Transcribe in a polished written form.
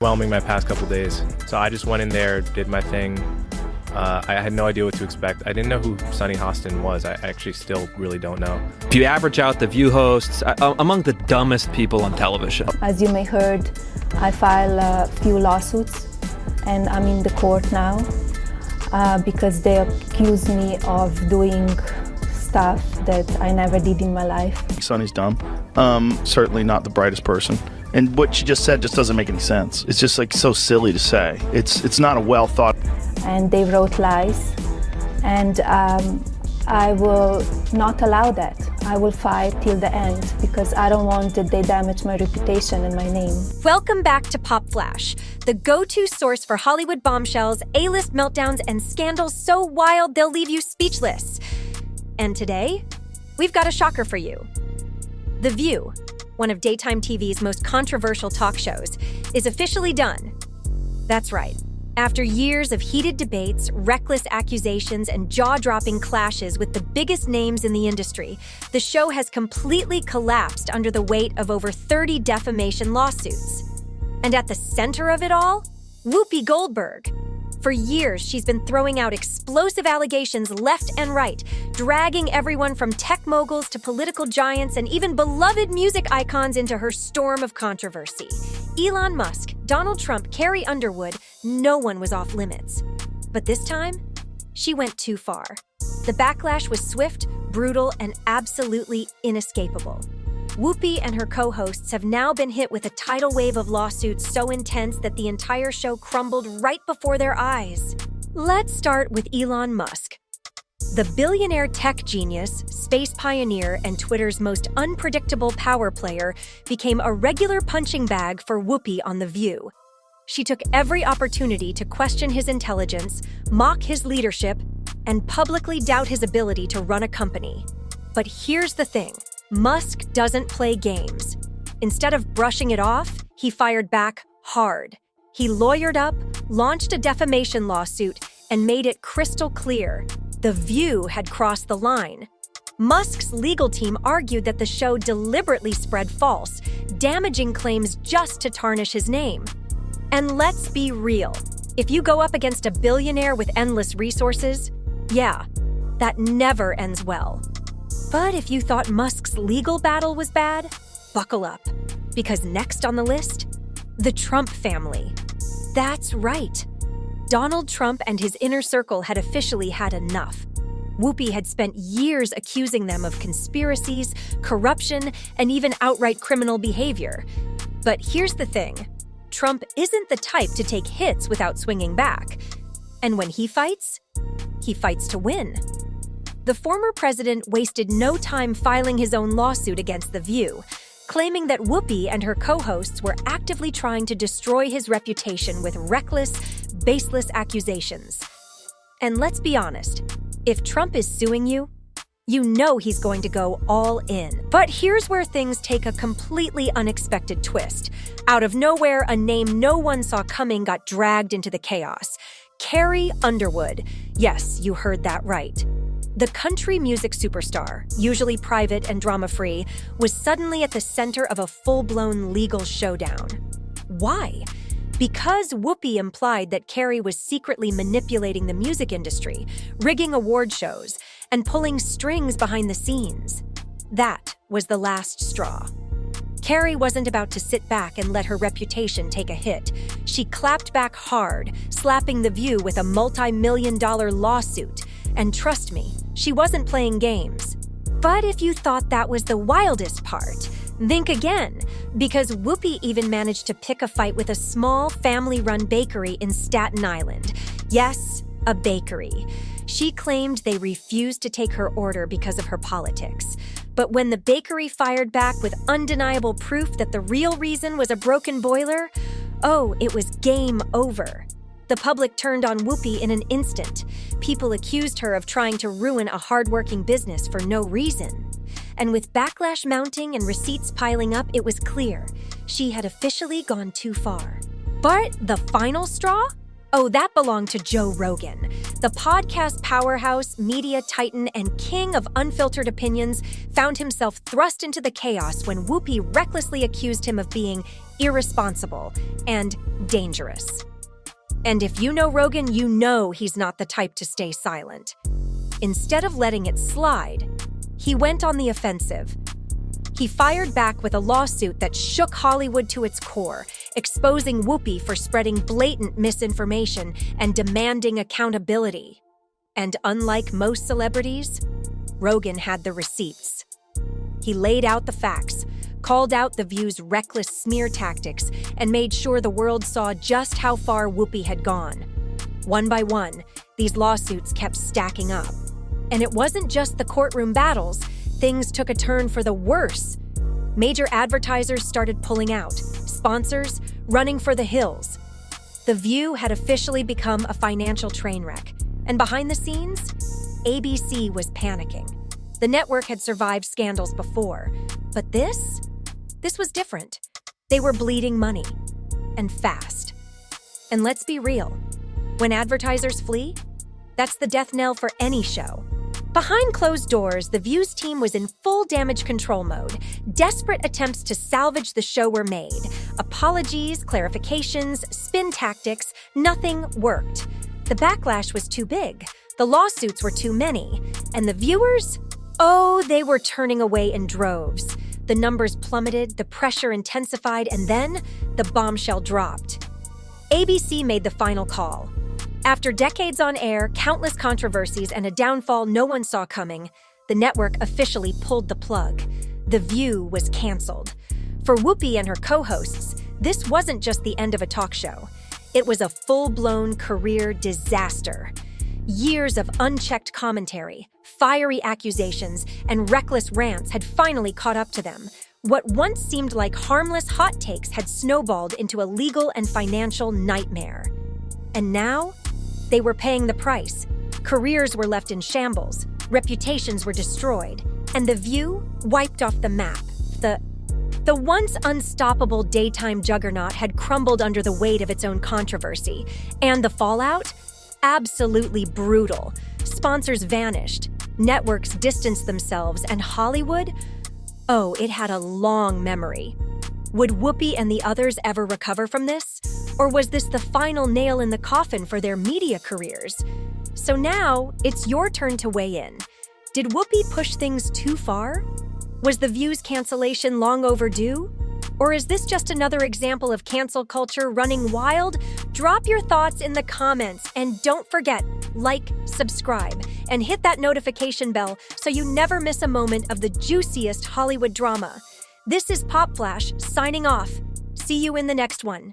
Overwhelming my past couple days. So I just went in there, did my thing. I had no idea what to expect. I didn't know who Sunny Hostin was. I actually still really don't know. If you average out the View hosts, among the dumbest people on television. As you may heard, I filed a few lawsuits and I'm in the court now because they accuse me of doing stuff that I never did in my life. Sunny's dumb. Certainly not the brightest person. And what she just said just doesn't make any sense. It's just like so silly to say. It's not a well thought. And they wrote lies, and I will not allow that. I will fight till the end because I don't want that they damage my reputation and my name. Welcome back to Pop Flash, the go-to source for Hollywood bombshells, A-list meltdowns, and scandals so wild they'll leave you speechless. And today, we've got a shocker for you. The View, one of daytime TV's most controversial talk shows, is officially done. That's right. After years of heated debates, reckless accusations, and jaw-dropping clashes with the biggest names in the industry, the show has completely collapsed under the weight of over 30 defamation lawsuits. And at the center of it all, Whoopi Goldberg. For years, she's been throwing out explosive allegations left and right, dragging everyone from tech moguls to political giants and even beloved music icons into her storm of controversy. Elon Musk, Donald Trump, Carrie Underwood, no one was off limits. But this time, she went too far. The backlash was swift, brutal, and absolutely inescapable. Whoopi and her co-hosts have now been hit with a tidal wave of lawsuits so intense that the entire show crumbled right before their eyes. Let's start with Elon Musk. The billionaire tech genius, space pioneer, and Twitter's most unpredictable power player became a regular punching bag for Whoopi on The View. She took every opportunity to question his intelligence, mock his leadership, and publicly doubt his ability to run a company. But here's the thing. Musk doesn't play games. Instead of brushing it off, he fired back hard. He lawyered up, launched a defamation lawsuit, and made it crystal clear. The View had crossed the line. Musk's legal team argued that the show deliberately spread false, damaging claims just to tarnish his name. And let's be real. If you go up against a billionaire with endless resources, yeah, that never ends well. But if you thought Musk's legal battle was bad, buckle up. Because next on the list, the Trump family. That's right. Donald Trump and his inner circle had officially had enough. Whoopi had spent years accusing them of conspiracies, corruption, and even outright criminal behavior. But here's the thing. Trump isn't the type to take hits without swinging back. And when he fights to win. The former president wasted no time filing his own lawsuit against The View, claiming that Whoopi and her co-hosts were actively trying to destroy his reputation with reckless, baseless accusations. And let's be honest, if Trump is suing you, you know he's going to go all in. But here's where things take a completely unexpected twist. Out of nowhere, a name no one saw coming got dragged into the chaos. Carrie Underwood. Yes, you heard that right. The country music superstar, usually private and drama-free, was suddenly at the center of a full-blown legal showdown. Why? Because Whoopi implied that Carrie was secretly manipulating the music industry, rigging award shows, and pulling strings behind the scenes. That was the last straw. Carrie wasn't about to sit back and let her reputation take a hit. She clapped back hard, slapping The View with a multi-million-dollar lawsuit. And trust me, she wasn't playing games. But if you thought that was the wildest part, think again, because Whoopi even managed to pick a fight with a small family-run bakery in Staten Island. Yes, a bakery. She claimed they refused to take her order because of her politics. But when the bakery fired back with undeniable proof that the real reason was a broken boiler, oh, it was game over. The public turned on Whoopi in an instant. People accused her of trying to ruin a hardworking business for no reason. And with backlash mounting and receipts piling up, it was clear she had officially gone too far. But the final straw? Oh, that belonged to Joe Rogan, the podcast powerhouse, media titan, and king of unfiltered opinions, found himself thrust into the chaos when Whoopi recklessly accused him of being irresponsible, and dangerous. And if you know Rogan, you know he's not the type to stay silent. Instead of letting it slide, he went on the offensive. He fired back with a lawsuit that shook Hollywood to its core, exposing Whoopi for spreading blatant misinformation and demanding accountability. And unlike most celebrities, Rogan had the receipts. He laid out the facts, called out The View's reckless smear tactics, and made sure the world saw just how far Whoopi had gone. One by one, these lawsuits kept stacking up. And it wasn't just the courtroom battles. Things took a turn for the worse. Major advertisers started pulling out, sponsors running for the hills. The View had officially become a financial train wreck, and behind the scenes, ABC was panicking. The network had survived scandals before, but this was different. They were bleeding money, and fast. And let's be real, when advertisers flee, that's the death knell for any show. Behind closed doors, The View's team was in full damage control mode. Desperate attempts to salvage the show were made. Apologies, clarifications, spin tactics, nothing worked. The backlash was too big, the lawsuits were too many, and the viewers? Oh, they were turning away in droves. The numbers plummeted, the pressure intensified, and then the bombshell dropped. ABC made the final call. After decades on air, countless controversies, and a downfall no one saw coming, the network officially pulled the plug. The View was canceled. For Whoopi and her co-hosts, this wasn't just the end of a talk show. It was a full-blown career disaster. Years of unchecked commentary, fiery accusations, and reckless rants had finally caught up to them. What once seemed like harmless hot takes had snowballed into a legal and financial nightmare. And now, they were paying the price. Careers were left in shambles, reputations were destroyed, and The View wiped off the map. The once unstoppable daytime juggernaut had crumbled under the weight of its own controversy. And the fallout? Absolutely brutal. Sponsors vanished, networks distanced themselves, and Hollywood? Oh, it had a long memory. Would Whoopi and the others ever recover from this? Or was this the final nail in the coffin for their media careers? So now, it's your turn to weigh in. Did Whoopi push things too far? Was The View's cancellation long overdue? Or is this just another example of cancel culture running wild? Drop your thoughts in the comments, and don't forget, like, subscribe, and hit that notification bell so you never miss a moment of the juiciest Hollywood drama. This is Pop Flash, signing off. See you in the next one.